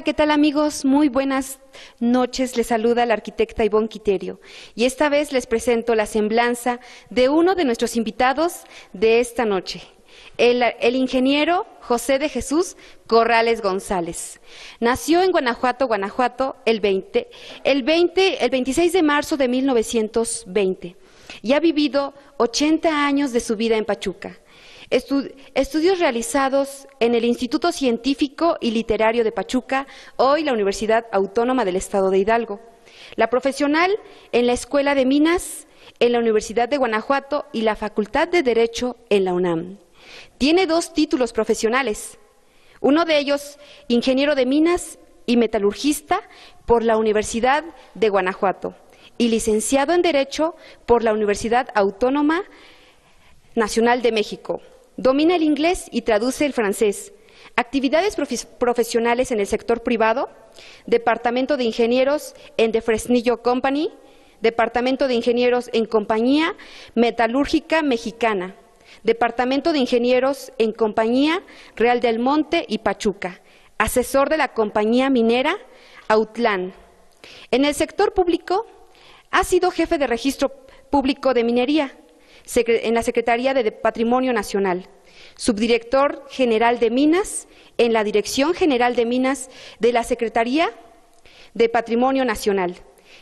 ¿qué tal amigos? Muy buenas noches, les saluda la arquitecta Ivonne Quiterio y esta vez les presento la semblanza de uno de nuestros invitados de esta noche, el ingeniero José de Jesús Corrales González. Nació en Guanajuato, el 26 de marzo de 1920 y ha vivido 80 años de su vida en Pachuca. Estudios realizados en el Instituto Científico y Literario de Pachuca, hoy la Universidad Autónoma del Estado de Hidalgo. La profesional en la Escuela de Minas, en la Universidad de Guanajuato y la Facultad de Derecho en la UNAM. Tiene 2 títulos profesionales, uno de ellos ingeniero de minas y metalurgista por la Universidad de Guanajuato y licenciado en Derecho por la Universidad Autónoma Nacional de México. Domina el inglés y traduce el francés. Actividades profesionales en el sector privado, Departamento de Ingenieros en The Fresnillo Company, Departamento de Ingenieros en Compañía Metalúrgica Mexicana, Departamento de Ingenieros en Compañía Real del Monte y Pachuca, asesor de la compañía minera Autlán. En el sector público ha sido jefe de registro público de minería en la Secretaría de Patrimonio Nacional, subdirector general de Minas en la Dirección General de Minas de la Secretaría de Patrimonio Nacional,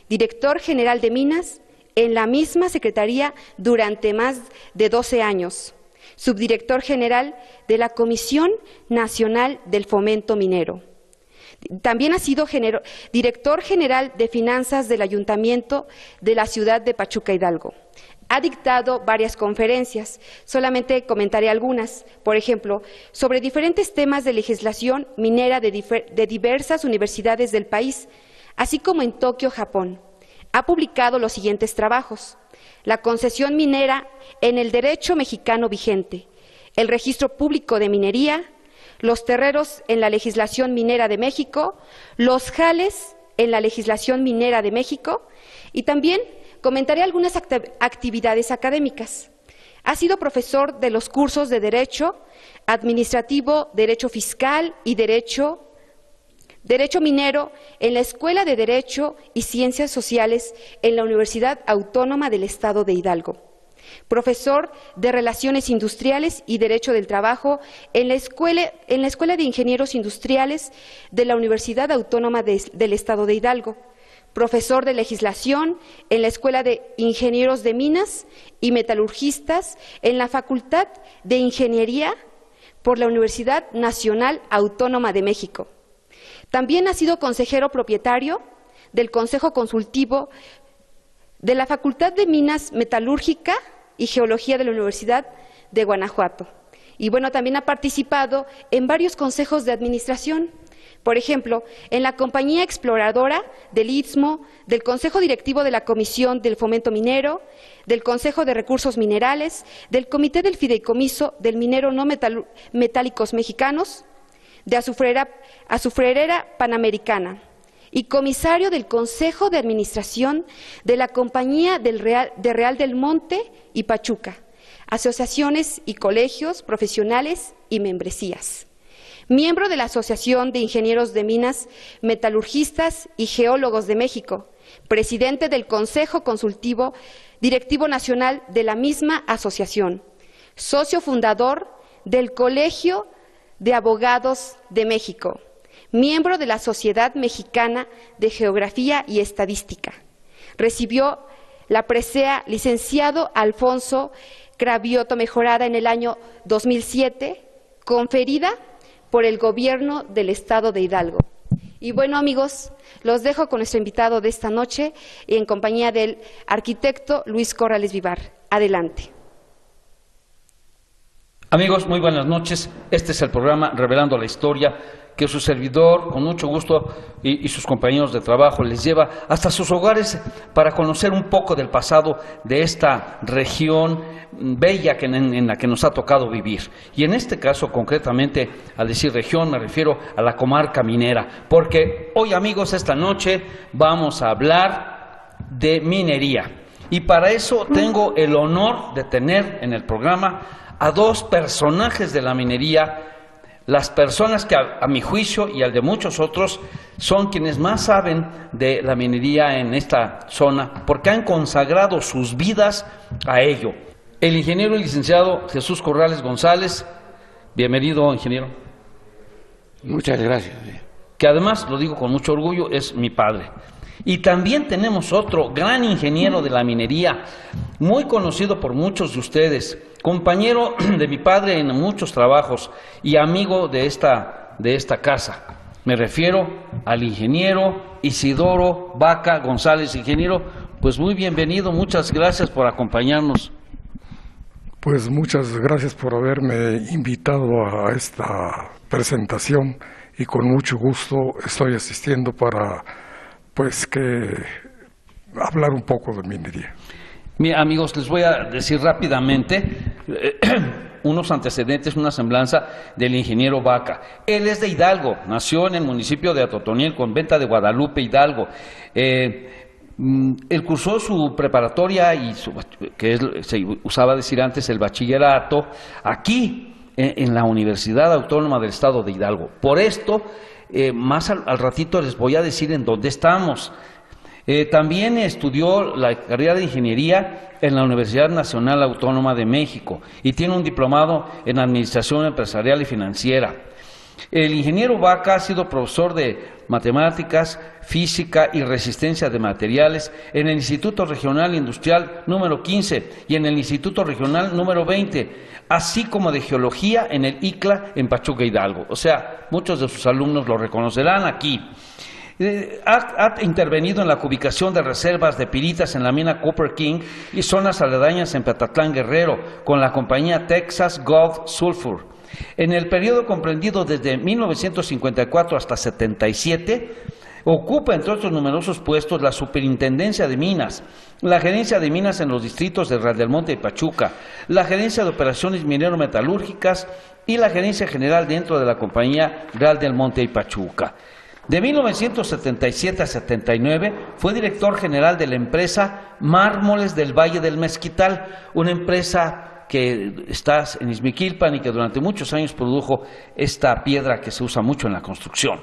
director general de Minas en la misma Secretaría durante más de 12 años, subdirector general de la Comisión Nacional del Fomento Minero. También ha sido director general de Finanzas del Ayuntamiento de la ciudad de Pachuca Hidalgo. Ha dictado varias conferencias, solamente comentaré algunas, por ejemplo, sobre diferentes temas de legislación minera de diversas universidades del país, así como en Tokio, Japón. Ha publicado los siguientes trabajos: la concesión minera en el derecho mexicano vigente, el registro público de minería, los terreros en la legislación minera de México, los jales en la legislación minera de México y también comentaré algunas actividades académicas. Ha sido profesor de los cursos de Derecho Administrativo, Derecho Fiscal y Derecho Minero en la Escuela de Derecho y Ciencias Sociales en la Universidad Autónoma del Estado de Hidalgo. Profesor de Relaciones Industriales y Derecho del Trabajo en la Escuela de Ingenieros Industriales de la Universidad Autónoma del Estado de Hidalgo. Profesor de Legislación en la Escuela de Ingenieros de Minas y Metalurgistas en la Facultad de Ingeniería por la Universidad Nacional Autónoma de México. También ha sido consejero propietario del Consejo Consultivo de la Facultad de Minas Metalúrgica y Geología de la Universidad de Guanajuato. Y bueno, también ha participado en varios consejos de administración. Por ejemplo, en la Compañía Exploradora del Istmo, del Consejo Directivo de la Comisión del Fomento Minero, del Consejo de Recursos Minerales, del Comité del Fideicomiso del Minero No Metálicos Mexicanos, de Azufrerera Panamericana y comisario del Consejo de Administración de la Compañía de Real del Monte y Pachuca, asociaciones y colegios profesionales y membresías. Miembro de la Asociación de Ingenieros de Minas, Metalurgistas y Geólogos de México, presidente del Consejo Consultivo Directivo Nacional de la misma asociación, socio fundador del Colegio de Abogados de México, miembro de la Sociedad Mexicana de Geografía y Estadística. Recibió la presea licenciado Alfonso Cravioto Mejorada en el año 2007, conferida por el Gobierno del Estado de Hidalgo. Y bueno, amigos, los dejo con nuestro invitado de esta noche y en compañía del arquitecto Luis Corrales Vivar. Adelante. Amigos, muy buenas noches. Este es el programa Revelando la Historia, que su servidor, con mucho gusto, y sus compañeros de trabajo les lleva hasta sus hogares para conocer un poco del pasado de esta región bella en la que nos ha tocado vivir. Y en este caso, concretamente, al decir región, me refiero a la comarca minera, porque hoy, amigos, esta noche vamos a hablar de minería. Y para eso tengo el honor de tener en el programa a 2 personajes de la minería las personas que a mi juicio y al de muchos otros son quienes más saben de la minería en esta zona, porque han consagrado sus vidas a ello. El ingeniero y licenciado Jesús Corrales González, bienvenido, ingeniero. Muchas gracias. Que además, lo digo con mucho orgullo, es mi padre. Y también tenemos otro gran ingeniero de la minería, muy conocido por muchos de ustedes, compañero de mi padre en muchos trabajos y amigo de esta casa. Me refiero al ingeniero Isidoro Vaca González. Ingeniero, pues muy bienvenido, muchas gracias por acompañarnos. Pues muchas gracias por haberme invitado a esta presentación y con mucho gusto estoy asistiendo para hablar un poco de minería. Mira, amigos, les voy a decir rápidamente unos antecedentes, una semblanza del ingeniero Vaca. Él es de Hidalgo, nació en el municipio de Atotoniel, Conventa de Guadalupe, Hidalgo. Él cursó su preparatoria y se usaba decir antes el bachillerato aquí en la Universidad Autónoma del Estado de Hidalgo. Por esto, más al ratito les voy a decir en dónde estamos. También estudió la carrera de ingeniería en la Universidad Nacional Autónoma de México y tiene un diplomado en Administración Empresarial y Financiera. El ingeniero Vaca ha sido profesor de matemáticas, física y resistencia de materiales en el Instituto Regional Industrial número 15 y en el Instituto Regional número 20, así como de geología en el ICLA en Pachuca, Hidalgo. O sea, muchos de sus alumnos lo reconocerán aquí. Ha intervenido en la ubicación de reservas de piritas en la mina Copper King y zonas aledañas en Petatlán, Guerrero, con la compañía Texas Gulf Sulfur. En el periodo comprendido desde 1954 hasta 77, ocupa, entre otros numerosos puestos, la Superintendencia de Minas, la Gerencia de Minas en los distritos de Real del Monte y Pachuca, la Gerencia de Operaciones Minero-Metalúrgicas y la Gerencia General dentro de la compañía Real del Monte y Pachuca. De 1977 a 79 fue director general de la empresa Mármoles del Valle del Mezquital, una empresa que está en Izmiquilpan y que durante muchos años produjo esta piedra que se usa mucho en la construcción.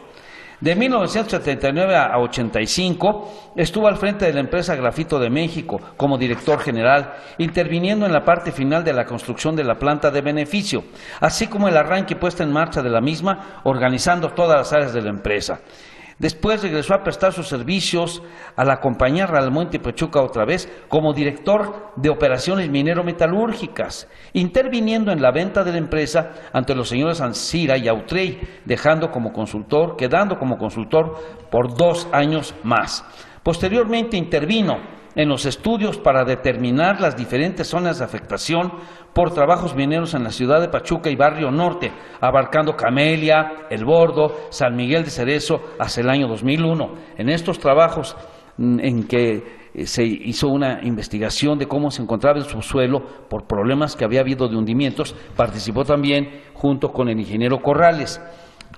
De 1979 a 85 estuvo al frente de la empresa Grafito de México como director general, interviniendo en la parte final de la construcción de la planta de beneficio, así como el arranque y puesta en marcha de la misma, organizando todas las áreas de la empresa. Después regresó a prestar sus servicios a la compañía Real Monte y Pachuca otra vez como director de operaciones minero-metalúrgicas, interviniendo en la venta de la empresa ante los señores Ancira y Autrey, quedando como consultor por 2 años más. Posteriormente intervino en los estudios para determinar las diferentes zonas de afectación por trabajos mineros en la ciudad de Pachuca y Barrio Norte, abarcando Camelia, El Bordo, San Miguel de Cerezo, hasta el año 2001. En estos trabajos en que se hizo una investigación de cómo se encontraba el subsuelo por problemas que había habido de hundimientos, participó también junto con el ingeniero Corrales.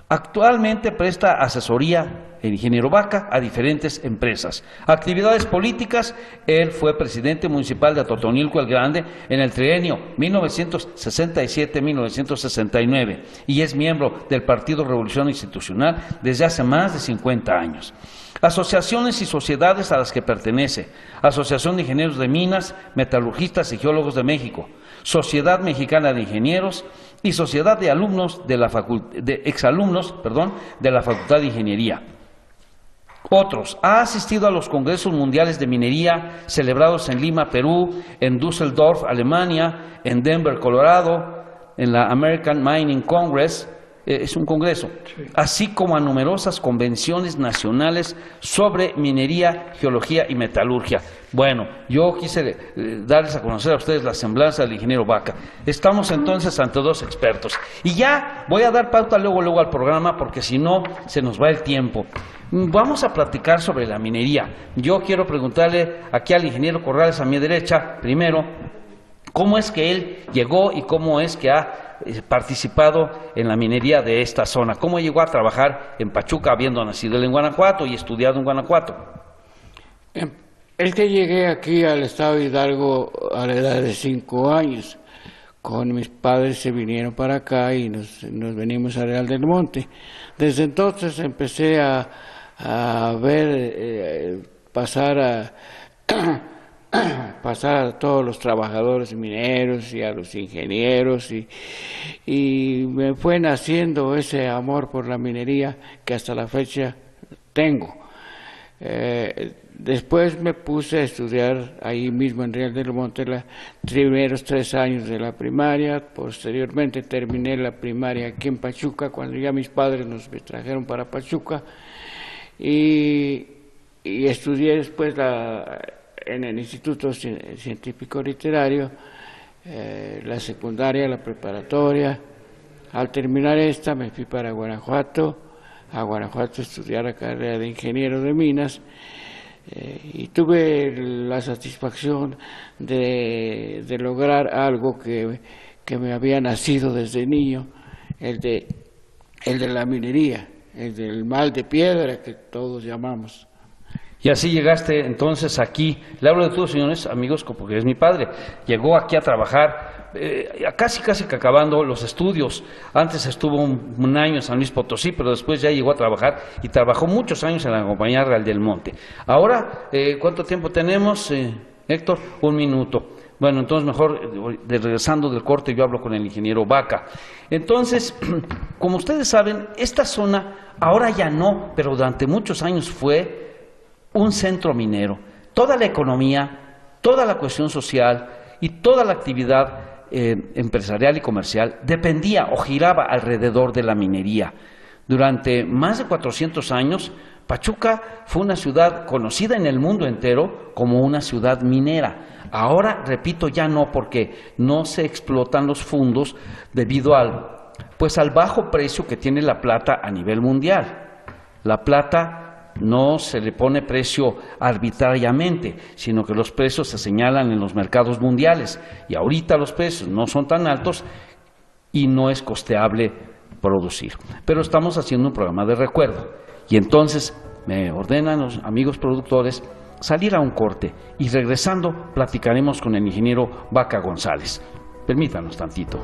Actualmente presta asesoría el ingeniero Vaca a diferentes empresas. Actividades políticas: él fue presidente municipal de Atotonilco el Grande en el trienio 1967-1969 y es miembro del Partido Revolución Institucional desde hace más de 50 años. Asociaciones y sociedades a las que pertenece: Asociación de Ingenieros de Minas, Metalurgistas y Geólogos de México, Sociedad Mexicana de Ingenieros y Sociedad de Alumnos exalumnos de la Facultad de Ingeniería. Otros: ha asistido a los Congresos Mundiales de Minería celebrados en Lima, Perú, en Düsseldorf, Alemania, en Denver, Colorado, en la American Mining Congress, es un congreso, así como a numerosas convenciones nacionales sobre minería, geología y metalurgia. Bueno, yo quise darles a conocer a ustedes la semblanza del ingeniero Vaca. Estamos entonces ante 2 expertos. Y ya voy a dar pauta luego al programa porque si no se nos va el tiempo. Vamos a platicar sobre la minería. Yo quiero preguntarle aquí al ingeniero Corrales a mi derecha, primero, ¿cómo es que él llegó y cómo es que ha participado en la minería de esta zona? ¿Cómo llegó a trabajar en Pachuca, habiendo nacido en Guanajuato y estudiado en Guanajuato? El que llegué aquí al estado de Hidalgo a la edad de 5 años, con mis padres se vinieron para acá y nos venimos a Real del Monte. Desde entonces empecé a ver pasar a todos los trabajadores mineros y a los ingenieros y me fue naciendo ese amor por la minería que hasta la fecha tengo. Después me puse a estudiar ahí mismo en Real del Monte los primeros 3 años de la primaria. Posteriormente terminé la primaria aquí en Pachuca cuando ya mis padres nos trajeron para Pachuca y estudié después en el Instituto Científico Literario, la secundaria, la preparatoria. Al terminar esta me fui para Guanajuato a estudiar la carrera de ingeniero de minas y tuve la satisfacción de lograr algo que me había nacido desde niño, el de la minería, el del mal de piedra que todos llamamos. Y así llegaste entonces aquí. Le hablo de todos, señores amigos, porque es mi padre. Llegó aquí a trabajar, casi que acabando los estudios. Antes estuvo un año en San Luis Potosí, pero después ya llegó a trabajar y trabajó muchos años en la compañía Real del Monte. Ahora, ¿cuánto tiempo tenemos, Héctor? 1 minuto. Bueno, entonces mejor, regresando del corte, yo hablo con el ingeniero Vaca. Entonces, como ustedes saben, esta zona ahora ya no, pero durante muchos años fue un centro minero. Toda la economía, toda la cuestión social y toda la actividad empresarial y comercial dependía o giraba alrededor de la minería. Durante más de 400 años, Pachuca fue una ciudad conocida en el mundo entero como una ciudad minera. Ahora, repito, ya no, porque no se explotan los fondos debido al bajo precio que tiene la plata a nivel mundial. La plata no se le pone precio arbitrariamente, sino que los precios se señalan en los mercados mundiales y ahorita los precios no son tan altos y no es costeable producir. Pero estamos haciendo un programa de recuerdo y entonces me ordenan los amigos productores salir a un corte y regresando platicaremos con el ingeniero Vaca González. Permítanos tantito.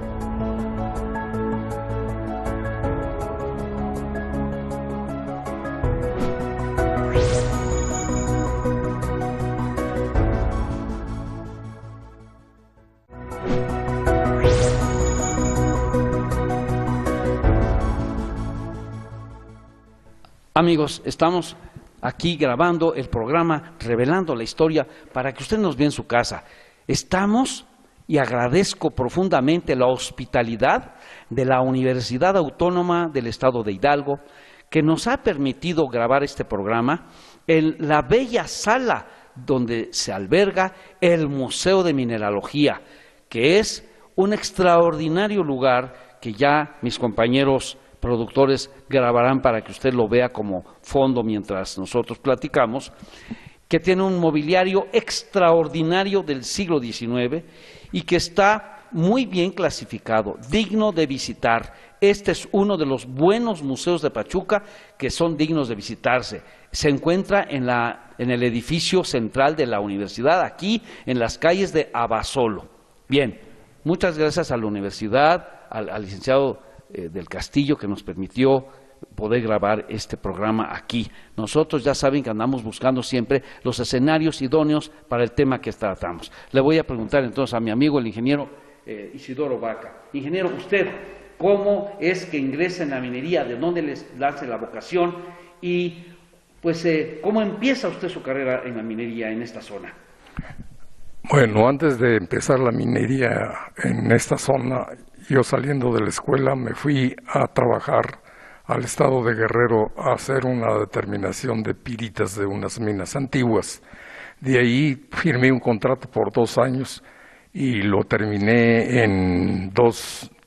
Amigos, estamos aquí grabando el programa Revelando la Historia para que usted nos vea en su casa. Estamos, y agradezco profundamente la hospitalidad de la Universidad Autónoma del Estado de Hidalgo, que nos ha permitido grabar este programa en la bella sala donde se alberga el Museo de Mineralogía, que es un extraordinario lugar que ya mis compañeros productores grabarán para que usted lo vea como fondo mientras nosotros platicamos, que tiene un mobiliario extraordinario del siglo XIX y que está muy bien clasificado, digno de visitar. Este es uno de los buenos museos de Pachuca que son dignos de visitarse. Se encuentra en el edificio central de la universidad, aquí en las calles de Abasolo. Bien, muchas gracias a la universidad, al licenciado del Castillo, que nos permitió poder grabar este programa aquí. Nosotros ya saben que andamos buscando siempre los escenarios idóneos para el tema que tratamos. Le voy a preguntar entonces a mi amigo el ingeniero Isidoro Vaca. Ingeniero, usted, ¿cómo es que ingresa en la minería? ¿De dónde les nace la vocación? Y pues, ¿cómo empieza usted su carrera en la minería en esta zona? Bueno, antes de empezar la minería en esta zona, yo saliendo de la escuela me fui a trabajar al estado de Guerrero a hacer una determinación de piritas de unas minas antiguas. De ahí firmé un contrato por 2 años y lo terminé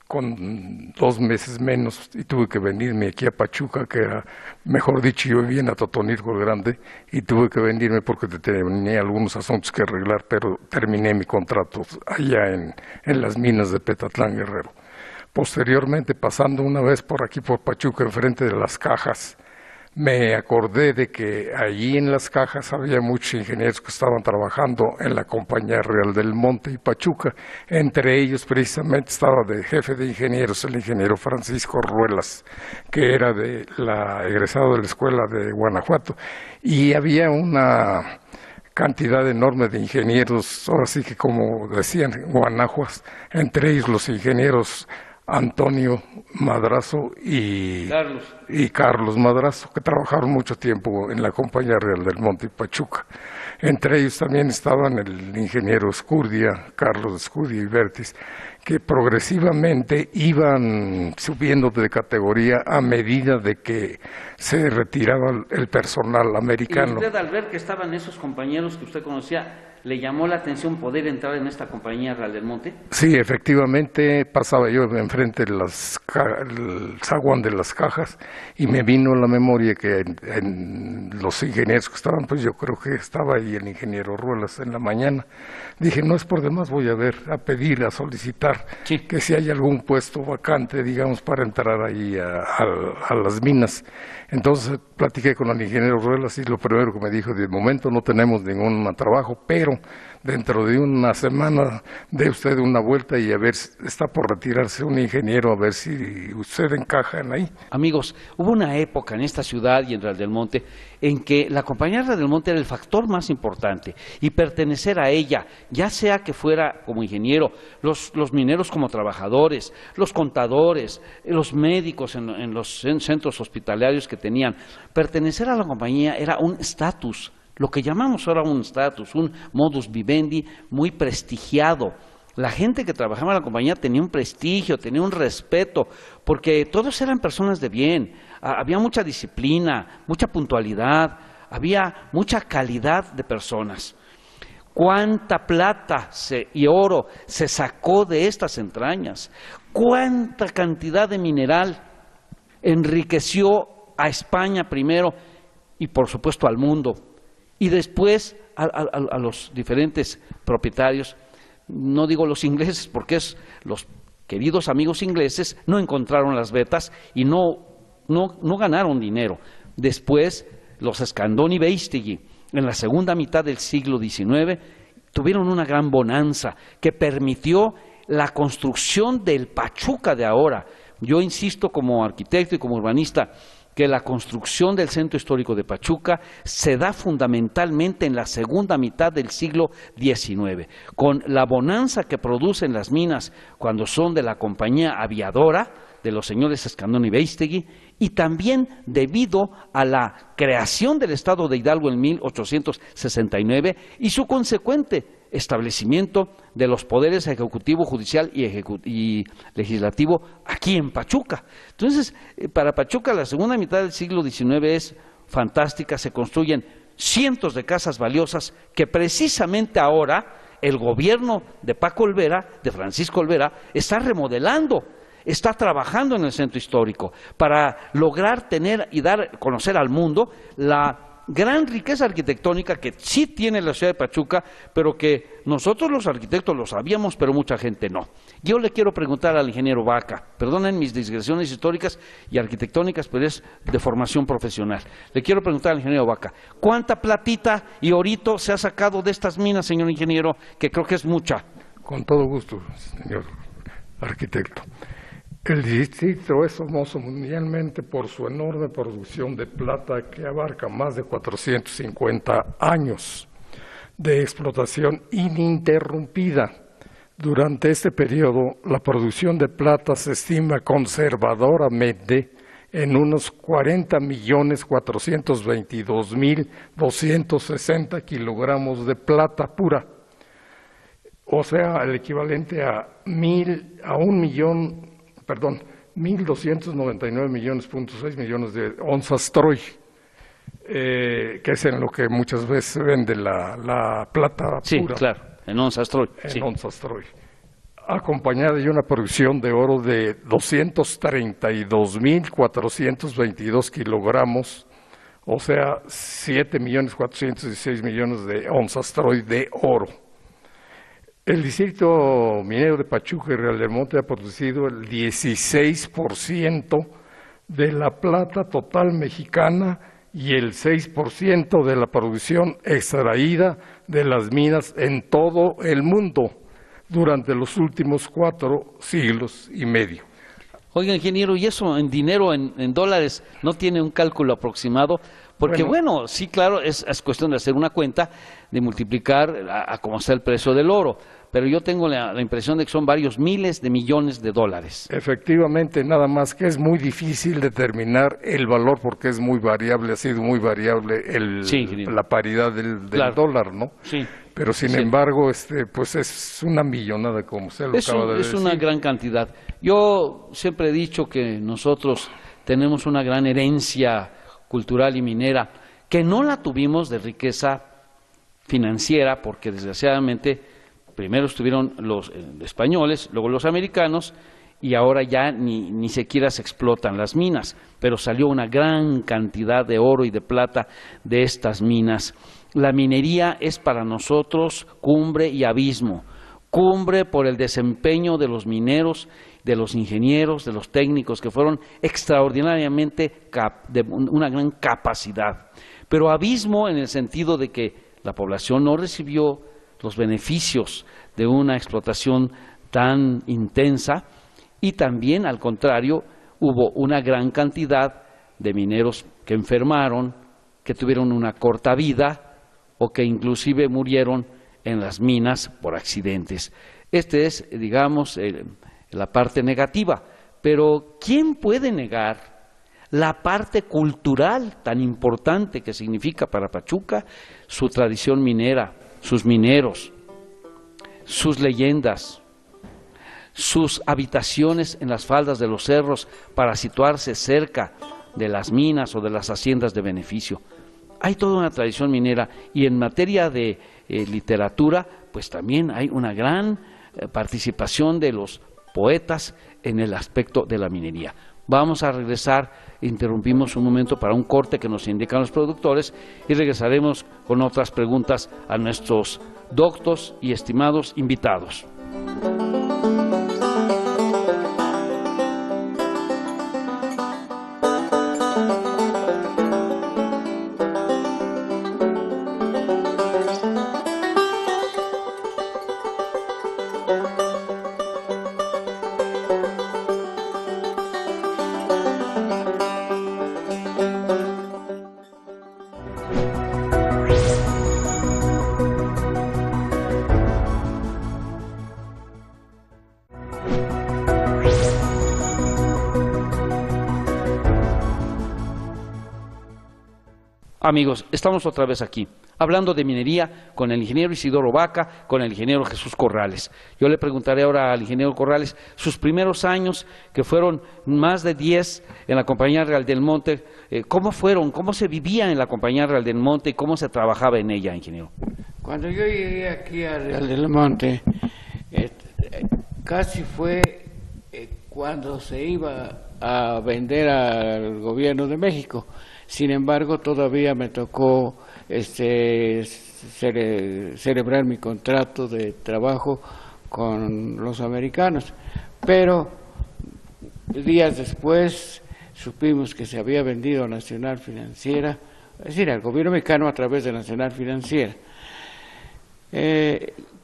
con 2 meses menos y tuve que venirme aquí a Pachuca, que era, mejor dicho, yo vivía en Atotonilco el Grande y tuve que venirme porque tenía algunos asuntos que arreglar, pero terminé mi contrato allá en las minas de Petatlán, Guerrero. Posteriormente, pasando una vez por aquí por Pachuca, enfrente de las cajas me acordé de que allí en Las Cajas había muchos ingenieros que estaban trabajando en la Compañía Real del Monte y Pachuca. Entre ellos precisamente estaba de jefe de ingenieros el ingeniero Francisco Ruelas, que era egresado de la Escuela de Guanajuato. Y había una cantidad enorme de ingenieros, ahora sí que como decían, guanajuas, entre ellos los ingenieros Antonio Madrazo y Carlos Madrazo, que trabajaron mucho tiempo en la Compañía Real del Monte y Pachuca. Entre ellos también estaban el ingeniero Escurdia, Carlos Escurdia y Vértiz, que progresivamente iban subiendo de categoría a medida de que se retiraba el personal americano. ¿Y usted, al ver que estaban esos compañeros que usted conocía, le llamó la atención poder entrar en esta Compañía Real del Monte? Sí, efectivamente, pasaba yo enfrente del zaguán de Las Cajas y me vino a la memoria que en los ingenieros que estaban, pues yo creo que estaba ahí el ingeniero Ruelas en la mañana. Dije, no es por demás, voy a ver, a pedir, a solicitar que si hay algún puesto vacante, digamos, para entrar ahí a las minas. Entonces platiqué con el ingeniero Ruelas y lo primero que me dijo, de momento no tenemos ningún trabajo, pero dentro de una semana dé usted una vuelta y a ver, está por retirarse un ingeniero, a ver si usted encaja en ahí. Amigos, hubo una época en esta ciudad y en Real del Monte en que la Compañía Real del Monte era el factor más importante y pertenecer a ella, ya sea que fuera como ingeniero, los mineros como trabajadores, los contadores, los médicos en los centros hospitalarios que tenían, pertenecer a la compañía era un estatus. Lo que llamamos ahora un estatus, un modus vivendi muy prestigiado. La gente que trabajaba en la compañía tenía un prestigio, tenía un respeto, porque todos eran personas de bien, había mucha disciplina, mucha puntualidad, había mucha calidad de personas. ¿Cuánta plata y oro se sacó de estas entrañas? ¿Cuánta cantidad de mineral enriqueció a España primero y por supuesto al mundo? Y después a los diferentes propietarios, no digo los ingleses, porque los queridos amigos ingleses no encontraron las vetas y no ganaron dinero. Después los Scandoni Beistegui, en la segunda mitad del siglo XIX, tuvieron una gran bonanza que permitió la construcción del Pachuca de ahora. Yo insisto como arquitecto y como urbanista que la construcción del centro histórico de Pachuca se da fundamentalmente en la segunda mitad del siglo XIX, con la bonanza que producen las minas cuando son de la compañía aviadora de los señores Scandoni Beistegui, y también debido a la creación del Estado de Hidalgo en 1869 y su consecuente establecimiento de los poderes ejecutivo, judicial y legislativo aquí en Pachuca. Entonces, para Pachuca la segunda mitad del siglo XIX es fantástica, se construyen cientos de casas valiosas que precisamente ahora el gobierno de Paco Olvera, de Francisco Olvera, está remodelando. Está trabajando en el centro histórico para lograr tener y dar a conocer al mundo la gran riqueza arquitectónica que sí tiene la ciudad de Pachuca, pero que nosotros los arquitectos lo sabíamos, pero mucha gente no. Yo le quiero preguntar al ingeniero Vaca, perdonen mis digresiones históricas y arquitectónicas, pero es de formación profesional. Le quiero preguntar al ingeniero Vaca, ¿cuánta platita y orito se ha sacado de estas minas, señor ingeniero? Que creo que es mucha. Con todo gusto, señor arquitecto. El distrito es famoso mundialmente por su enorme producción de plata que abarca más de 450 años de explotación ininterrumpida. Durante este periodo, la producción de plata se estima conservadoramente en unos 40.422.260 kilogramos de plata pura, o sea, el equivalente a 1.299.6 millones de onzas Troy, que es en lo que muchas veces se vende la plata sí, pura. Sí, claro, en onzas Troy. En onzas Troy. Acompañada de una producción de oro de 232.422 kilogramos, o sea, 7.416.000.000 de onzas Troy de oro. El distrito minero de Pachuca y Real del Monte ha producido el 16% de la plata total mexicana y el 6% de la producción extraída de las minas en todo el mundo durante los últimos 4 siglos y medio. Oiga, ingeniero, ¿y eso en dinero, en dólares, no tiene un cálculo aproximado? Porque bueno, sí, claro, es cuestión de hacer una cuenta, de multiplicar a cómo está el precio del oro, pero yo tengo la impresión de que son varios miles de millones de dólares. Efectivamente, nada más que es muy difícil determinar el valor porque es muy variable, ha sido muy variable la paridad del dólar, ¿no? Sí. Pero sin embargo, pues es una millonada, como usted lo acaba de decir. Es una gran cantidad. Yo siempre he dicho que nosotros tenemos una gran herencia cultural y minera, que no la tuvimos de riqueza financiera, porque desgraciadamente primero estuvieron los españoles, luego los americanos, y ahora ya ni siquiera se explotan las minas, pero salió una gran cantidad de oro y de plata de estas minas. La minería es para nosotros cumbre y abismo. Cumbre por el desempeño de los mineros, de los ingenieros, de los técnicos, que fueron extraordinariamente de una gran capacidad. Pero abismo en el sentido de que la población no recibió los beneficios de una explotación tan intensa, y también, al contrario, hubo una gran cantidad de mineros que enfermaron, que tuvieron una corta vida o que inclusive murieron en las minas por accidentes. Este es, digamos, la parte negativa. Pero ¿quién puede negar la parte cultural tan importante que significa para Pachuca su tradición minera, sus mineros, sus leyendas, sus habitaciones en las faldas de los cerros para situarse cerca de las minas o de las haciendas de beneficio? Hay toda una tradición minera, y en materia de literatura, pues también hay una gran participación de los poetas en el aspecto de la minería. Vamos a regresar, interrumpimos un momento para un corte que nos indican los productores y regresaremos con otras preguntas a nuestros doctos y estimados invitados. Amigos, estamos otra vez aquí, hablando de minería con el ingeniero Isidoro Vaca, con el ingeniero Jesús Corrales. Yo le preguntaré ahora al ingeniero Corrales sus primeros años, que fueron más de 10 en la Compañía Real del Monte. ¿Cómo fueron? ¿Cómo se vivía en la Compañía Real del Monte y cómo se trabajaba en ella, ingeniero? Cuando yo llegué aquí a Real del Monte, casi fue cuando se iba a vender al gobierno de México. Sin embargo, todavía me tocó celebrar mi contrato de trabajo con los americanos. Pero días después supimos que se había vendido a Nacional Financiera, es decir, al gobierno mexicano a través de Nacional Financiera.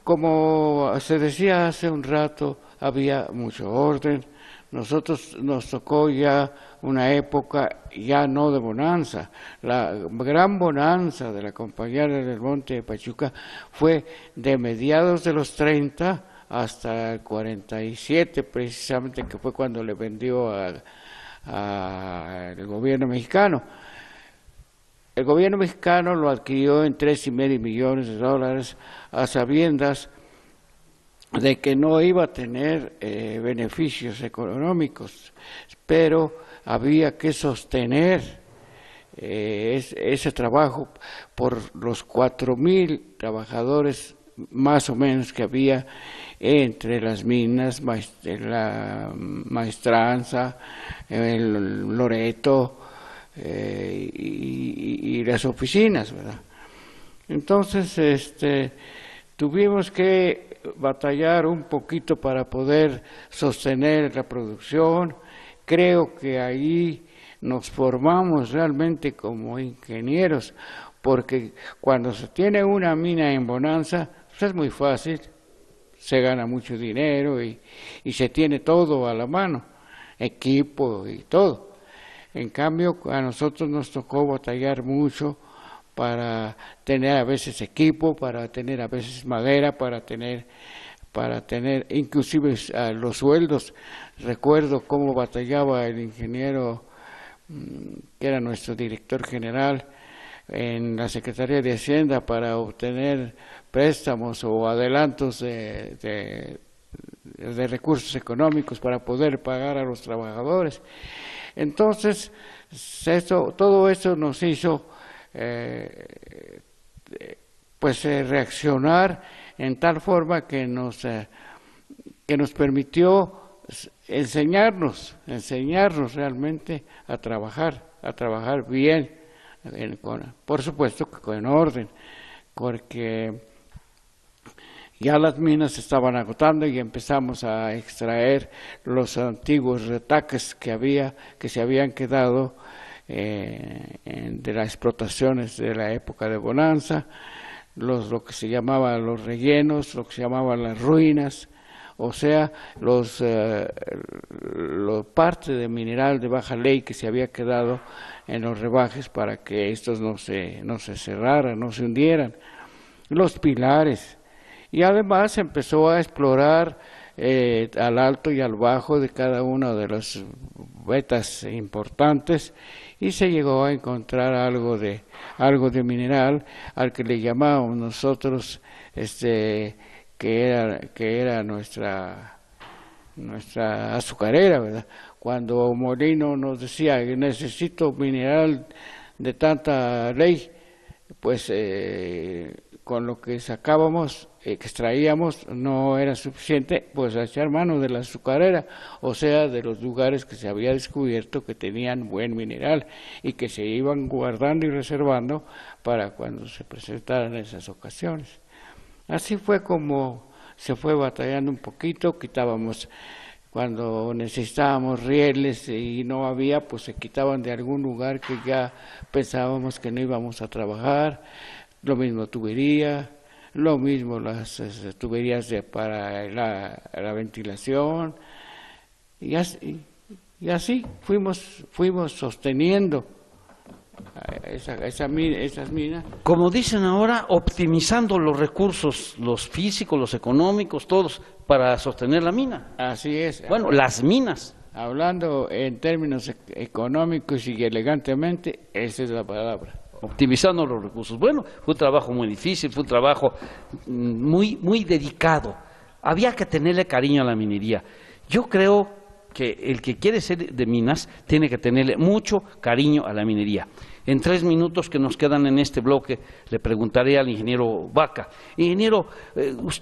Como se decía hace un rato, había mucho orden. Nosotros nos tocó ya una época ya no de bonanza. La gran bonanza de la Compañía del Monte de Pachuca fue de mediados de los 30 hasta el 47, precisamente, que fue cuando le vendió al gobierno mexicano. El gobierno mexicano lo adquirió en $3.5 millones, a sabiendas de que no iba a tener beneficios económicos, pero había que sostener ese trabajo por los 4.000 trabajadores más o menos que había entre las minas, la Maestranza, el Loreto y las oficinas, ¿verdad? Entonces, tuvimos que batallar un poquito para poder sostener la producción. Creo que ahí nos formamos realmente como ingenieros, porque cuando se tiene una mina en bonanza, pues es muy fácil, se gana mucho dinero y se tiene todo a la mano, equipo y todo. En cambio, a nosotros nos tocó batallar mucho para tener a veces equipo, para tener a veces madera, para tener inclusive los sueldos. Recuerdo cómo batallaba el ingeniero que era nuestro director general en la Secretaría de Hacienda para obtener préstamos o adelantos de recursos económicos para poder pagar a los trabajadores. Entonces, todo eso nos hizo reaccionar en tal forma que nos permitió enseñarnos realmente a trabajar bien, por supuesto que con orden, porque ya las minas se estaban agotando y empezamos a extraer los antiguos retaques que se habían quedado de las explotaciones de la época de bonanza, lo que se llamaba los rellenos, lo que se llamaban las ruinas, o sea, parte de mineral de baja ley que se había quedado en los rebajes para que estos no se cerraran, no se hundieran, los pilares. Y además empezó a explorar al alto y al bajo de cada una de las vetas importantes y se llegó a encontrar algo de mineral al que le llamábamos nosotros que era nuestra azucarera, ¿verdad? Cuando Molino nos decía que necesito mineral de tanta ley, pues con lo que sacábamos, extraíamos, no era suficiente, pues a echar mano de la azucarera, o sea, de los lugares que se había descubierto que tenían buen mineral y que se iban guardando y reservando para cuando se presentaran esas ocasiones. Así fue como se fue batallando un poquito, quitábamos, cuando necesitábamos rieles y no había, pues se quitaban de algún lugar que ya pensábamos que no íbamos a trabajar. Lo mismo tubería, lo mismo las tuberías para la ventilación, y así fuimos sosteniendo esas minas. Como dicen ahora, optimizando los recursos, los físicos, los económicos, todos, para sostener la mina. Así es. Bueno, las minas. Hablando en términos económicos y elegantemente, esa es la palabra. Optimizando los recursos. Bueno, fue un trabajo muy difícil, fue un trabajo muy dedicado. Había que tenerle cariño a la minería. Yo creo que el que quiere ser de minas tiene que tenerle mucho cariño a la minería. En 3 minutos que nos quedan en este bloque, le preguntaré al ingeniero Vaca. Ingeniero,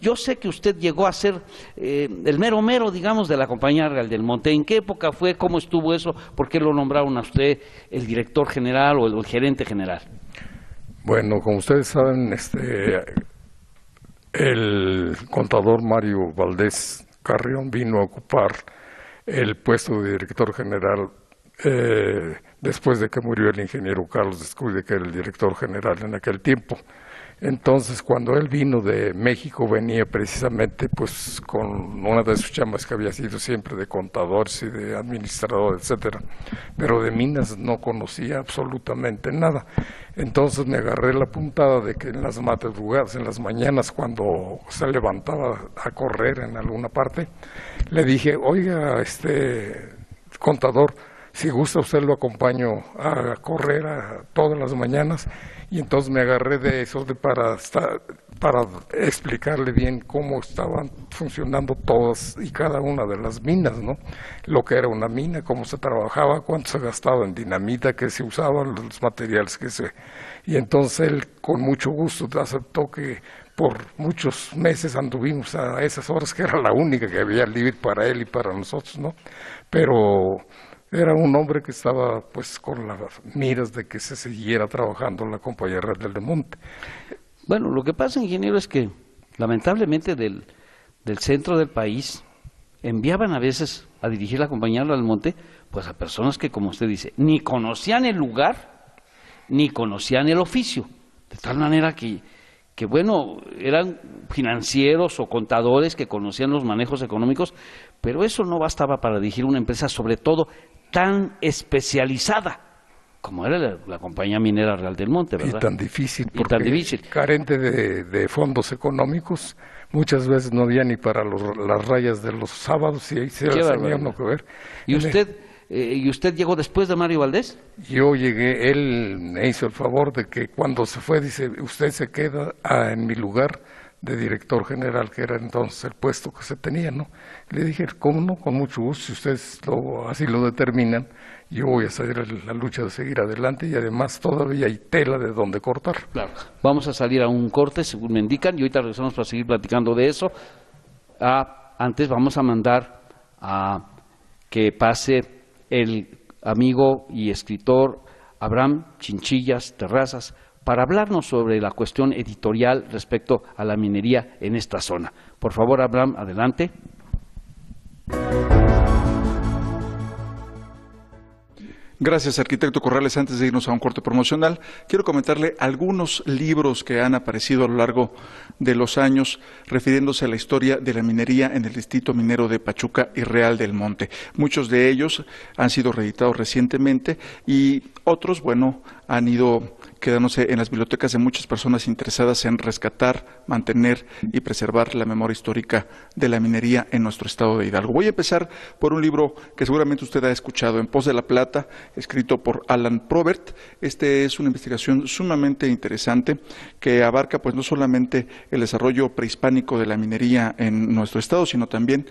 yo sé que usted llegó a ser el mero, digamos, de la Compañía Real del Monte. ¿En qué época fue? ¿Cómo estuvo eso? ¿Por qué lo nombraron a usted el director general o el gerente general? Bueno, como ustedes saben, el contador Mario Valdés Carrión vino a ocupar el puesto de director general después de que murió el ingeniero Carlos Descuide, que era el director general en aquel tiempo. Entonces, cuando él vino de México, venía precisamente pues con una de sus chambas que había sido siempre de contadores y de administrador, etcétera, pero de minas no conocía absolutamente nada. Entonces me agarré la puntada de que en las madrugadas, en las mañanas, cuando se levantaba a correr en alguna parte, le dije: oiga, contador, si gusta usted lo acompaño a correr todas las mañanas. Y entonces me agarré de eso para explicarle bien cómo estaban funcionando todas y cada una de las minas, ¿no? Lo que era una mina, cómo se trabajaba, cuánto se gastaba en dinamita, qué se usaban, los materiales que se... Y entonces él con mucho gusto aceptó que por muchos meses anduvimos a esas horas, que era la única que había libre para él y para nosotros, ¿no? Pero era un hombre que estaba pues con las miras de que se siguiera trabajando en la Compañía Real del Monte. Bueno, lo que pasa, ingeniero, es que lamentablemente del centro del país enviaban a veces a dirigir la compañía del monte, pues a personas que, como usted dice, ni conocían el lugar, ni conocían el oficio, de tal manera que bueno, eran financieros o contadores que conocían los manejos económicos, pero eso no bastaba para dirigir una empresa, sobre todo tan especializada como era la Compañía Minera Real del Monte, ¿verdad? Y tan difícil, porque carente de fondos económicos, muchas veces no había ni para las rayas de los sábados, y ahí se las tenía uno que ver. ¿Y usted llegó después de Mario Valdés? Yo llegué, él me hizo el favor de que cuando se fue, dice, usted se queda en mi lugar de director general, que era entonces el puesto que se tenía, ¿no? Le dije, ¿cómo no? Con mucho gusto, si ustedes así lo determinan, yo voy a salir a la lucha de seguir adelante, y además todavía hay tela de donde cortar. Claro. Vamos a salir a un corte, según me indican, y ahorita regresamos para seguir platicando de eso. Antes vamos a mandar a que pase el amigo y escritor Abraham Chinchillas Terrazas para hablarnos sobre la cuestión editorial respecto a la minería en esta zona. Por favor, Abraham, adelante. Gracias, arquitecto Corrales. Antes de irnos a un corte promocional, quiero comentarle algunos libros que han aparecido a lo largo de los años refiriéndose a la historia de la minería en el distrito minero de Pachuca y Real del Monte. Muchos de ellos han sido reeditados recientemente y otros, bueno, han ido quedándose en las bibliotecas de muchas personas interesadas en rescatar, mantener y preservar la memoria histórica de la minería en nuestro estado de Hidalgo. Voy a empezar por un libro que seguramente usted ha escuchado, En pos de la plata, escrito por Alan Probert. Este es una investigación sumamente interesante que abarca pues no solamente el desarrollo prehispánico de la minería en nuestro estado, sino también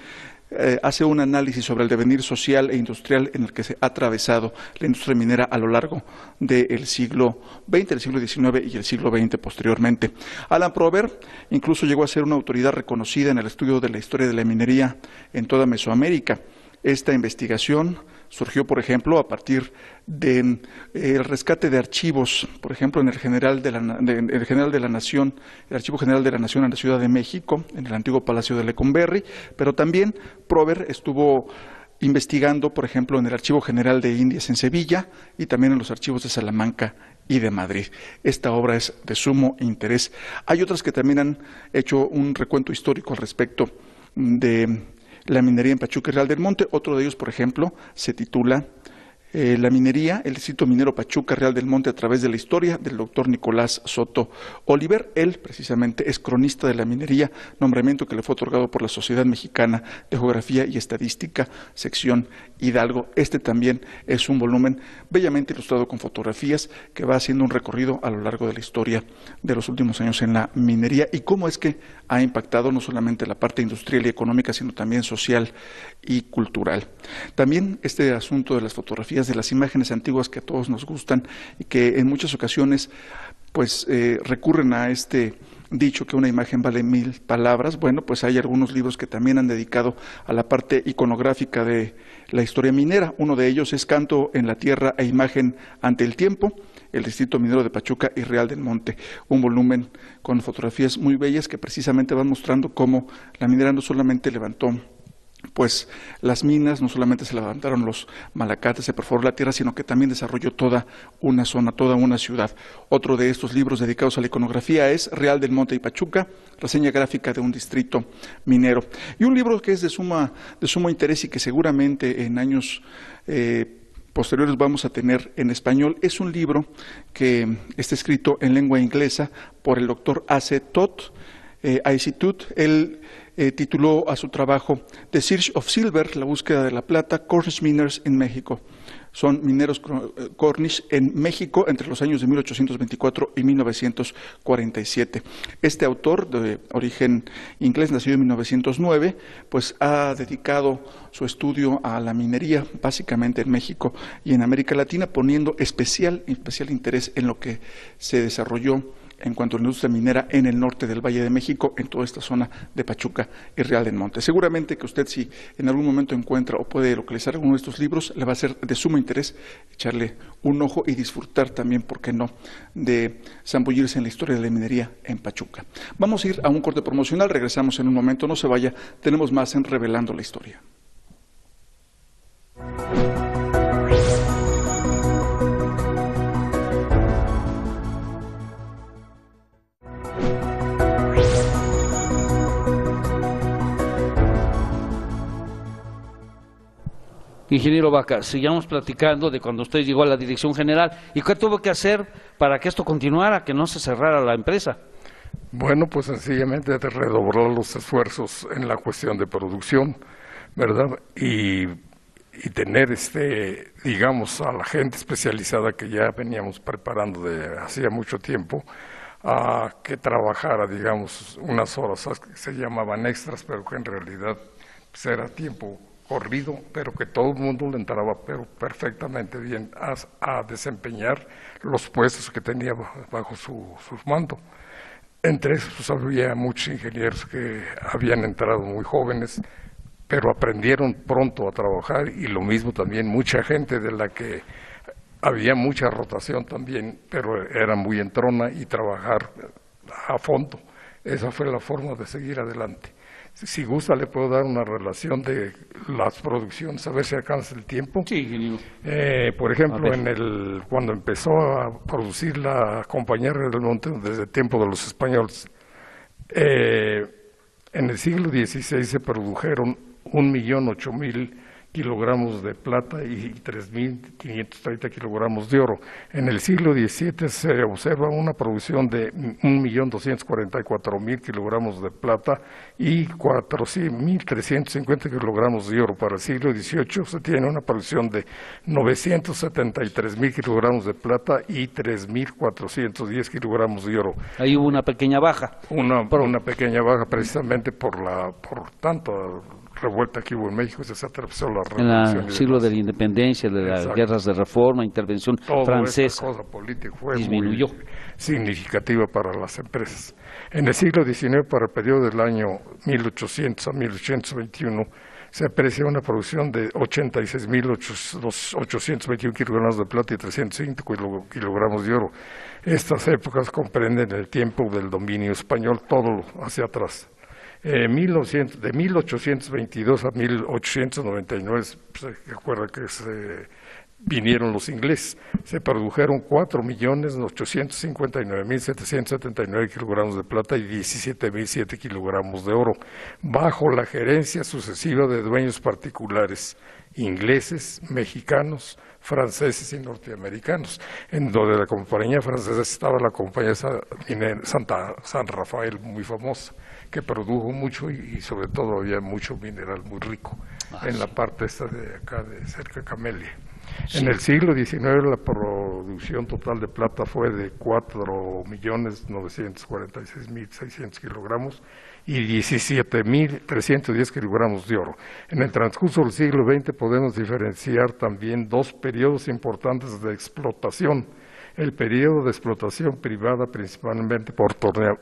hace un análisis sobre el devenir social e industrial en el que se ha atravesado la industria minera a lo largo del siglo XX, el siglo XIX y el siglo XX posteriormente. Alan Probert incluso llegó a ser una autoridad reconocida en el estudio de la historia de la minería en toda Mesoamérica. Esta investigación surgió, por ejemplo, a partir del rescate de archivos, por ejemplo, en el General de la Nación, el Archivo General de la Nación en la Ciudad de México, en el antiguo Palacio de Lecumberri, pero también Probert estuvo investigando, por ejemplo, en el Archivo General de Indias en Sevilla y también en los archivos de Salamanca y de Madrid. Esta obra es de sumo interés. Hay otras que también han hecho un recuento histórico al respecto de la minería en Pachuca y Real del Monte. Otro de ellos, por ejemplo, se titula La minería, el distrito minero Pachuca Real del Monte a través de la historia, del doctor Nicolás Soto Oliver. Él, precisamente, es cronista de la minería, nombramiento que le fue otorgado por la Sociedad Mexicana de Geografía y Estadística, sección Hidalgo. Este también es un volumen bellamente ilustrado con fotografías que va haciendo un recorrido a lo largo de la historia de los últimos años en la minería y cómo es que ha impactado no solamente la parte industrial y económica, sino también social y cultural. También este asunto de las fotografías, de las imágenes antiguas que a todos nos gustan y que en muchas ocasiones pues recurren a este dicho que una imagen vale 1000 palabras. Bueno, pues hay algunos libros que también han dedicado a la parte iconográfica de la historia minera. Uno de ellos es Canto en la Tierra e Imagen ante el Tiempo, el distrito minero de Pachuca y Real del Monte, un volumen con fotografías muy bellas que precisamente van mostrando cómo la minera no solamente levantó pues las minas, no solamente se levantaron los malacates, se perforó la tierra, sino que también desarrolló toda una zona, toda una ciudad. Otro de estos libros dedicados a la iconografía es Real del Monte y Pachuca, reseña gráfica de un distrito minero. Y un libro que es de sumo interés y que seguramente en años posteriores vamos a tener en español, es un libro que está escrito en lengua inglesa por el doctor A.C. Todd, Él tituló a su trabajo The Search of Silver, la búsqueda de la plata, Cornish Miners en México. Son mineros Cornish en México entre los años de 1824 y 1947. Este autor, de origen inglés, nacido en 1909, pues ha dedicado su estudio a la minería, básicamente en México y en América Latina, poniendo especial interés en lo que se desarrolló en cuanto a la industria minera en el norte del Valle de México, en toda esta zona de Pachuca y Real del Monte. Seguramente que usted, si en algún momento encuentra o puede localizar alguno de estos libros, le va a ser de sumo interés echarle un ojo y disfrutar también, ¿por qué no?, de zambullirse en la historia de la minería en Pachuca. Vamos a ir a un corte promocional, regresamos en un momento, no se vaya, tenemos más en Revelando la Historia. Ingeniero Vaca, sigamos platicando de cuando usted llegó a la dirección general y qué tuvo que hacer para que esto continuara, que no se cerrara la empresa. Bueno, pues sencillamente de redoblar los esfuerzos en la cuestión de producción, ¿verdad? Y tener, digamos, a la gente especializada que ya veníamos preparando de hacía mucho tiempo, a que trabajara, digamos, unas horas que se llamaban extras, pero que en realidad pues, era tiempo corrido, pero que todo el mundo le entraba pero perfectamente bien a desempeñar los puestos que tenía bajo su mando. Entre esos pues, había muchos ingenieros que habían entrado muy jóvenes, pero aprendieron pronto a trabajar, y lo mismo también mucha gente de la que había mucha rotación también, pero era muy entrona y trabajar a fondo. Esa fue la forma de seguir adelante. Si gusta, le puedo dar una relación de las producciones, a ver si alcanza el tiempo. Sí, ingeniero. Por ejemplo, cuando empezó a producir la compañía Real del Monte, desde el tiempo de los españoles, en el siglo XVI se produjeron 1.008.000 kilogramos de plata y 3.530 kilogramos de oro. En el siglo XVII se observa una producción de 1.244.000 kilogramos de plata y 4.350 kilogramos de oro. Para el siglo XVIII se tiene una producción de 973.000 kilogramos de plata y 3.410 kilogramos de oro. Ahí hubo una pequeña baja. Una pequeña baja precisamente por tanto revuelta que hubo en México, se atravesó la revolución. En el siglo de la independencia, de las guerras de reforma, intervención francesa, esa cosa política fue disminuyó. muy significativa para las empresas. En el siglo XIX, para el periodo del año 1800 a 1821, se aprecia una producción de 86.821 kilogramos de plata y 305 kilogramos de oro. Estas épocas comprenden el tiempo del dominio español, todo hacia atrás. De 1822 a 1899, se recuerda que vinieron los ingleses, se produjeron 4.859.779 kilogramos de plata y 17.007 kilogramos de oro, bajo la gerencia sucesiva de dueños particulares, ingleses, mexicanos, franceses y norteamericanos. En donde la compañía francesa estaba la compañía San Rafael, muy famosa, que produjo mucho y sobre todo había mucho mineral muy rico en la parte esta de acá, de cerca de Camelia. Sí. En el siglo XIX la producción total de plata fue de 4.946.600 kilogramos y 17.310 kilogramos de oro. En el transcurso del siglo XX podemos diferenciar también dos periodos importantes de explotación. El periodo de explotación privada, principalmente por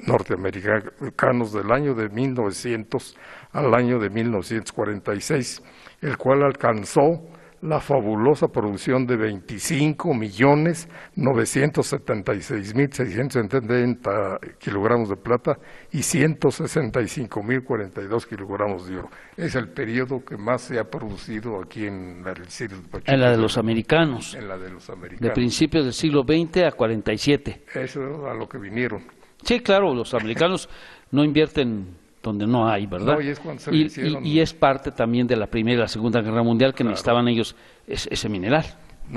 norteamericanos, del año de 1900 al año de 1946, el cual alcanzó la fabulosa producción de 25.976.670 kilogramos de plata y 165.042 kilogramos de oro. Es el periodo que más se ha producido aquí en el siglo de Pachuca. En la de los americanos. En la de los americanos. De principios del siglo XX a 47. Eso a lo que vinieron. Sí, claro, los americanos no invierten donde no hay, ¿verdad? No, y es cuando y es parte también de la Primera y la Segunda Guerra Mundial que necesitaban ellos ese mineral,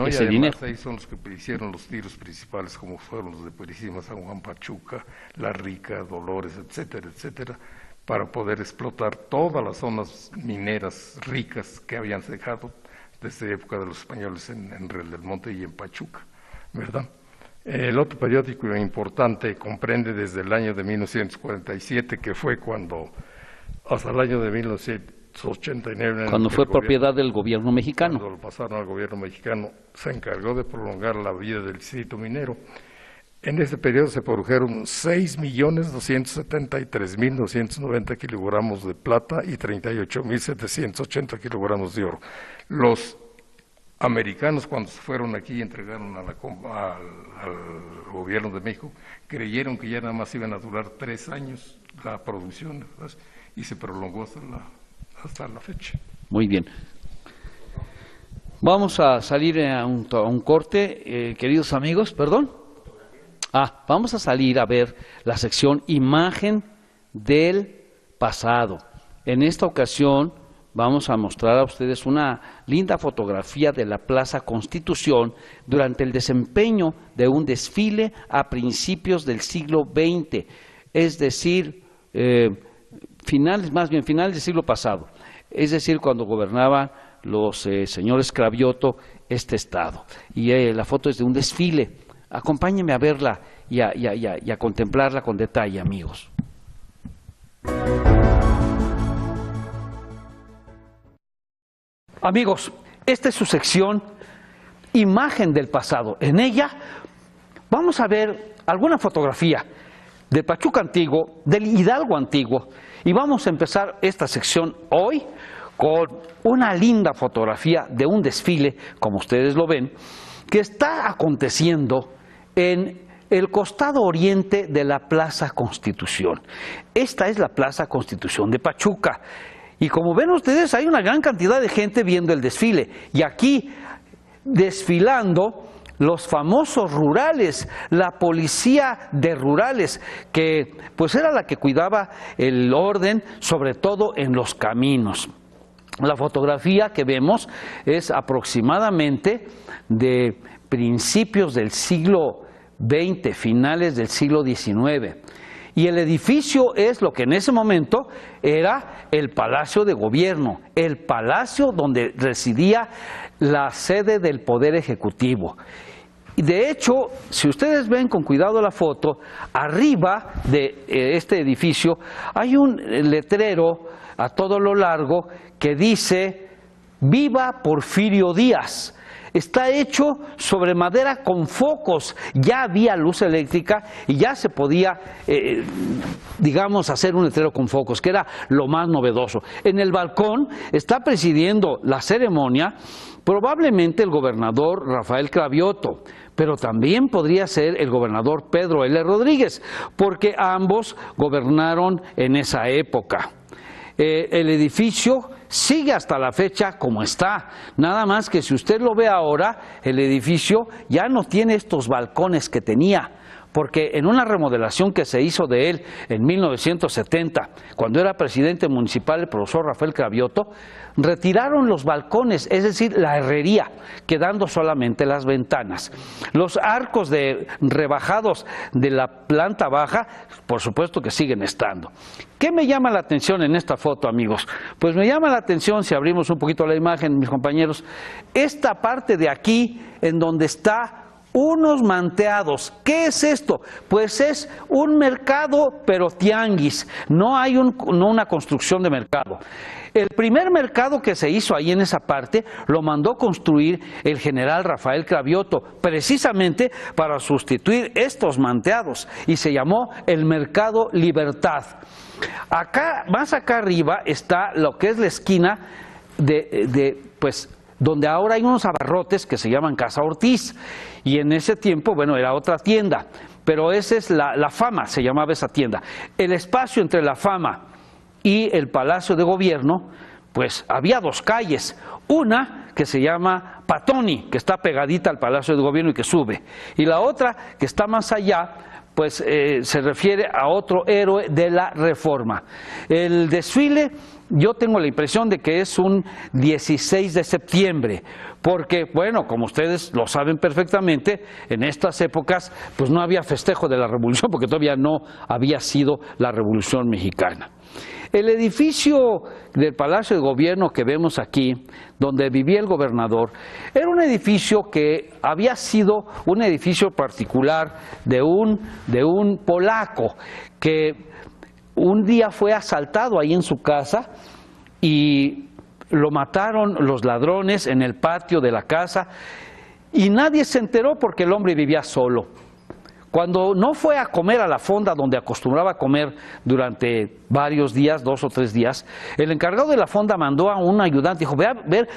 ese dinero. Ahí son los que hicieron los tiros principales, como fueron los de Purísima, San Juan, Pachuca, La Rica, Dolores, etcétera, etcétera, para poder explotar todas las zonas mineras ricas que habían dejado desde época de los españoles en Real del Monte y en Pachuca, ¿verdad? El otro periódico importante comprende desde el año de 1947, que fue hasta el año de 1989. Cuando fue propiedad del gobierno mexicano. Cuando lo pasaron al gobierno mexicano, se encargó de prolongar la vida del distrito minero. En este periodo se produjeron 6.273.290 kilogramos de plata y 38.780 kilogramos de oro. Los americanos, cuando se fueron aquí y entregaron al gobierno de México, creyeron que ya nada más iban a durar 3 años la producción, ¿verdad? Y se prolongó hasta la fecha. Muy bien. Vamos a salir a un corte, queridos amigos, ¿perdón? Vamos a salir a ver la sección Imagen del pasado. En esta ocasión vamos a mostrar a ustedes una linda fotografía de la Plaza Constitución durante el desempeño de un desfile a principios del siglo XX, es decir, finales del siglo pasado, es decir, cuando gobernaban los señores Cravioto este estado. Y la foto es de un desfile. Acompáñenme a verla y a contemplarla con detalle, amigos. Amigos, esta es su sección Imagen del pasado. En ella vamos a ver alguna fotografía del Pachuca antiguo, del Hidalgo antiguo, y vamos a empezar esta sección hoy con una linda fotografía de un desfile, como ustedes lo ven, que está aconteciendo en el costado oriente de la Plaza Constitución. Esta es la Plaza Constitución de Pachuca. Y como ven ustedes, hay una gran cantidad de gente viendo el desfile. Y aquí, desfilando, los famosos rurales, la policía de rurales, que pues era la que cuidaba el orden, sobre todo en los caminos. La fotografía que vemos es aproximadamente de principios del siglo XX, finales del siglo XIX. Y el edificio es lo que en ese momento era el Palacio de Gobierno, el palacio donde residía la sede del Poder Ejecutivo. Y de hecho, si ustedes ven con cuidado la foto, arriba de este edificio hay un letrero a todo lo largo que dice "Viva Porfirio Díaz". Está hecho sobre madera con focos, ya había luz eléctrica y ya se podía, digamos, hacer un letrero con focos, que era lo más novedoso. En el balcón está presidiendo la ceremonia probablemente el gobernador Rafael Cravioto, pero también podría ser el gobernador Pedro L. Rodríguez, porque ambos gobernaron en esa época. El edificio sigue hasta la fecha como está, nada más que si usted lo ve ahora, el edificio ya no tiene estos balcones que tenía, porque en una remodelación que se hizo de él en 1970, cuando era presidente municipal el profesor Rafael Cravioto, retiraron los balcones, es decir, la herrería, quedando solamente las ventanas. Los arcos rebajados de la planta baja, por supuesto que siguen estando. ¿Qué me llama la atención en esta foto, amigos? Pues me llama la atención, si abrimos un poquito la imagen, mis compañeros, esta parte de aquí, en donde está unos manteados. ¿Qué es esto? Pues es un mercado, pero tianguis. No hay una construcción de mercado. El primer mercado que se hizo ahí en esa parte lo mandó construir el general Rafael Cravioto, precisamente para sustituir estos manteados, y se llamó el Mercado Libertad. Acá, más acá arriba, está lo que es la esquina pues, donde ahora hay unos abarrotes que se llaman Casa Ortiz, y en ese tiempo, bueno, era otra tienda, pero esa es la Fama, se llamaba esa tienda. El espacio entre la Fama y el Palacio de Gobierno, pues había dos calles, una que se llama Patoni, que está pegadita al Palacio de Gobierno y que sube, y la otra que está más allá, pues se refiere a otro héroe de la Reforma. El desfile, yo tengo la impresión de que es un 16 de septiembre, porque, bueno, como ustedes lo saben perfectamente, en estas épocas pues no había festejo de la Revolución, porque todavía no había sido la Revolución Mexicana. El edificio del Palacio de Gobierno que vemos aquí, donde vivía el gobernador, era un edificio que había sido un edificio particular de un polaco que un día fue asaltado ahí en su casa y lo mataron los ladrones en el patio de la casa y nadie se enteró porque el hombre vivía solo. Cuando no fue a comer a la fonda donde acostumbraba a comer durante varios días, 2 o 3 días, el encargado de la fonda mandó a un ayudante, dijo, ve a ver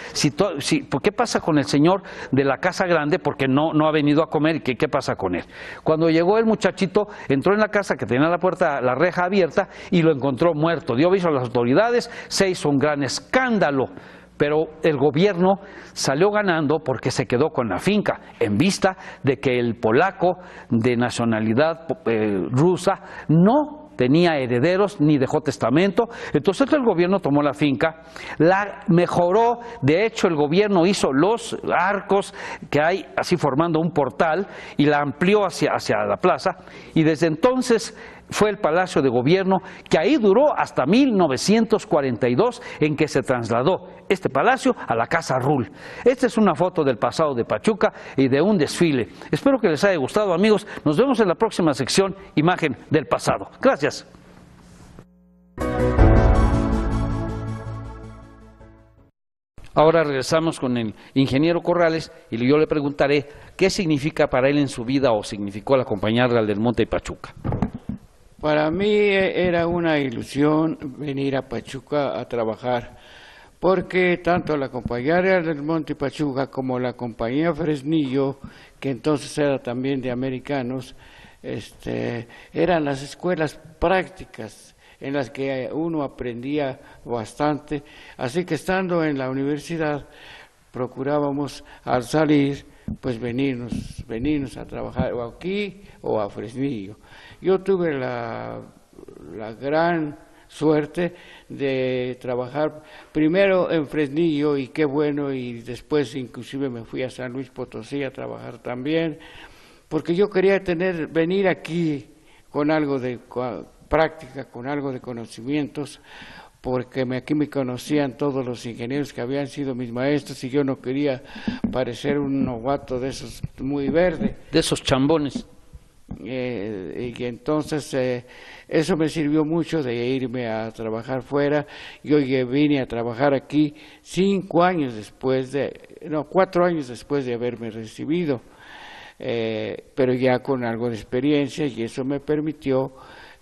¿por qué pasa con el señor de la casa grande? Porque no ha venido a comer y qué pasa con él. Cuando llegó el muchachito, entró en la casa que tenía la puerta, la reja abierta y lo encontró muerto. Dio aviso a las autoridades, se hizo un gran escándalo. Pero el gobierno salió ganando porque se quedó con la finca, en vista de que el polaco de nacionalidad rusa no tenía herederos ni dejó testamento. Entonces el gobierno tomó la finca, la mejoró, de hecho el gobierno hizo los arcos que hay así formando un portal y la amplió hacia la plaza, y desde entonces fue el Palacio de Gobierno, que ahí duró hasta 1942, en que se trasladó este palacio a la Casa Rull. Esta es una foto del pasado de Pachuca y de un desfile. Espero que les haya gustado, amigos. Nos vemos en la próxima sección, Imagen del Pasado. Gracias. Ahora regresamos con el ingeniero Corrales y yo le preguntaré qué significa para él en su vida o significó la Compañía Real del Monte y Pachuca. Para mí era una ilusión venir a Pachuca a trabajar, porque tanto la Compañía Real del Monte y Pachuca como la Compañía Fresnillo, que entonces era también de americanos, eran las escuelas prácticas en las que uno aprendía bastante. Así que estando en la universidad procurábamos al salir pues venirnos a trabajar o aquí o a Fresnillo. Yo tuve la gran suerte de trabajar primero en Fresnillo, y qué bueno, y después inclusive me fui a San Luis Potosí a trabajar también, porque yo quería venir aquí con algo de práctica, con algo de conocimientos, porque aquí me conocían todos los ingenieros que habían sido mis maestros y yo no quería parecer un novato de esos muy verde. De esos chambones. Y entonces eso me sirvió mucho de irme a trabajar fuera. Yo vine a trabajar aquí 4 años después de haberme recibido, pero ya con algo de experiencia, y eso me permitió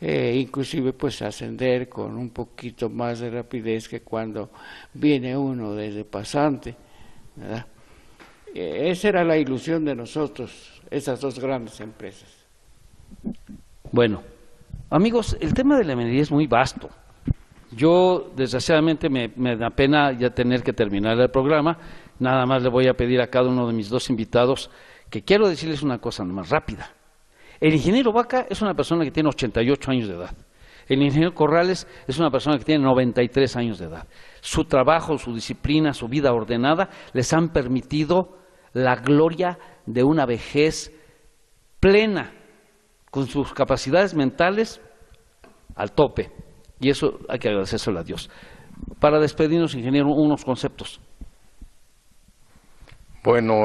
inclusive pues ascender con un poquito más de rapidez que cuando viene uno desde pasante, ¿verdad? Esa era la ilusión de nosotros, esas 2 grandes empresas. Bueno, amigos, el tema de la minería es muy vasto. Yo, desgraciadamente, me da pena ya tener que terminar el programa. Nada más le voy a pedir a cada uno de mis 2 invitados que quiero decirles una cosa más rápida. El ingeniero Vaca es una persona que tiene 88 años de edad. El ingeniero Corrales es una persona que tiene 93 años de edad. Su trabajo, su disciplina, su vida ordenada les han permitido la gloria de una vejez plena, con sus capacidades mentales al tope, y eso hay que agradecérselo a Dios. Para despedirnos, ingeniero, unos conceptos. Bueno,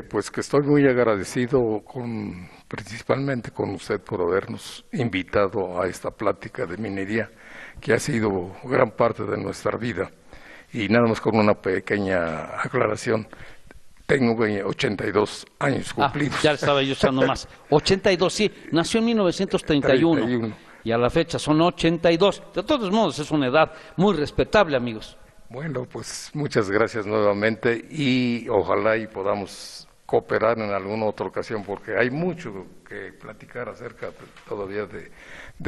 pues que estoy muy agradecido principalmente con usted por habernos invitado a esta plática de minería, que ha sido gran parte de nuestra vida. Y nada más con una pequeña aclaración. Tengo 82 años cumplidos. Ya estaba yo echando más. 82, sí. Nació en 1931. 31. Y a la fecha son 82. De todos modos, es una edad muy respetable, amigos. Bueno, pues muchas gracias nuevamente y ojalá y podamos cooperar en alguna otra ocasión, porque hay mucho que platicar acerca todavía de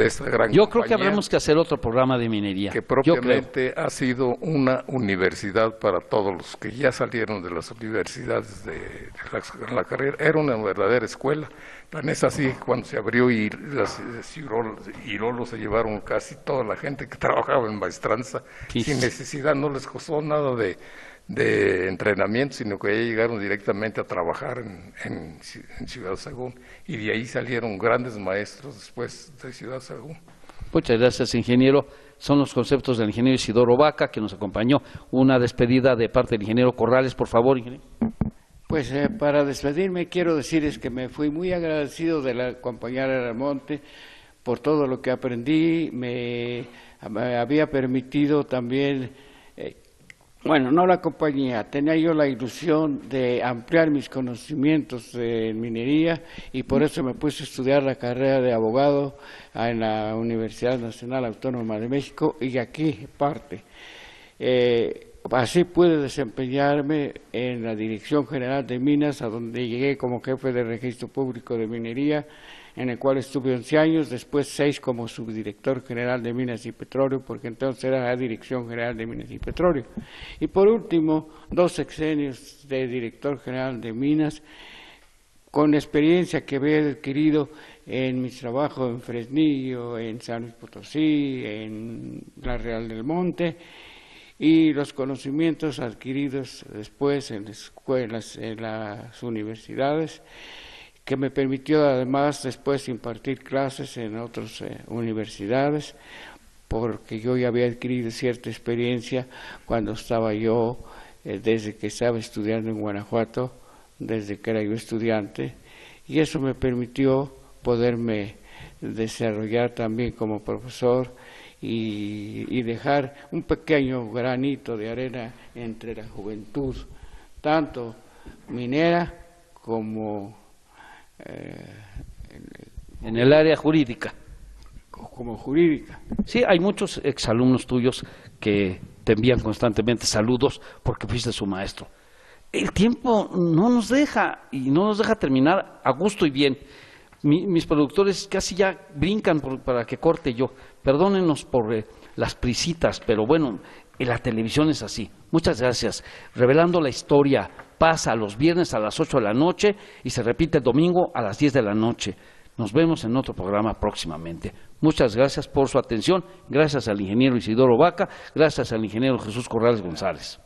esta gran Yo compañía, creo que habremos que hacer otro programa de minería. Que propiamente ha sido una universidad para todos los que ya salieron de las universidades de la carrera. Era una verdadera escuela. Tan es así que cuando se abrió Irolo se llevaron casi toda la gente que trabajaba en maestranza, sí, sin necesidad, no les costó nada de entrenamiento, sino que ya llegaron directamente a trabajar en Ciudad Sagún, y de ahí salieron grandes maestros después de Ciudad Sagún. Muchas gracias, ingeniero. Son los conceptos del ingeniero Isidoro Vaca, que nos acompañó. Una despedida de parte del ingeniero Corrales, por favor, ingeniero. Pues para despedirme quiero decirles que me fui muy agradecido de la Compañía del Monte por todo lo que aprendí. Me había permitido también Bueno, no la compañía, tenía yo la ilusión de ampliar mis conocimientos en minería y por eso me puse a estudiar la carrera de abogado en la Universidad Nacional Autónoma de México y aquí parte. Así pude desempeñarme en la Dirección General de Minas, a donde llegué como jefe de Registro Público de Minería, en el cual estuve 11 años, después 6 como subdirector general de Minas y Petróleo, porque entonces era la Dirección General de Minas y Petróleo. Y por último, 2 sexenios de director general de Minas, con experiencia que había adquirido en mis trabajos en Fresnillo, en San Luis Potosí, en la Real del Monte, y los conocimientos adquiridos después en las escuelas, en las universidades, que me permitió además después impartir clases en otras universidades, porque yo ya había adquirido cierta experiencia cuando estaba yo, desde que estaba estudiando en Guanajuato, desde que era yo estudiante, y eso me permitió poderme desarrollar también como profesor y dejar un pequeño granito de arena entre la juventud, tanto minera como en el área jurídica. Como jurídica. Sí, hay muchos exalumnos tuyos que te envían constantemente saludos porque fuiste su maestro. El tiempo no nos deja y no nos deja terminar a gusto y bien. Mis productores casi ya brincan para que corte yo. Perdónenos por las prisitas, pero bueno, la televisión es así. Muchas gracias. Revelando la Historia pasa los viernes a las 8 de la noche y se repite el domingo a las 10 de la noche. Nos vemos en otro programa próximamente. Muchas gracias por su atención. Gracias al ingeniero Isidoro Vaca. Gracias al ingeniero Jesús Corrales González.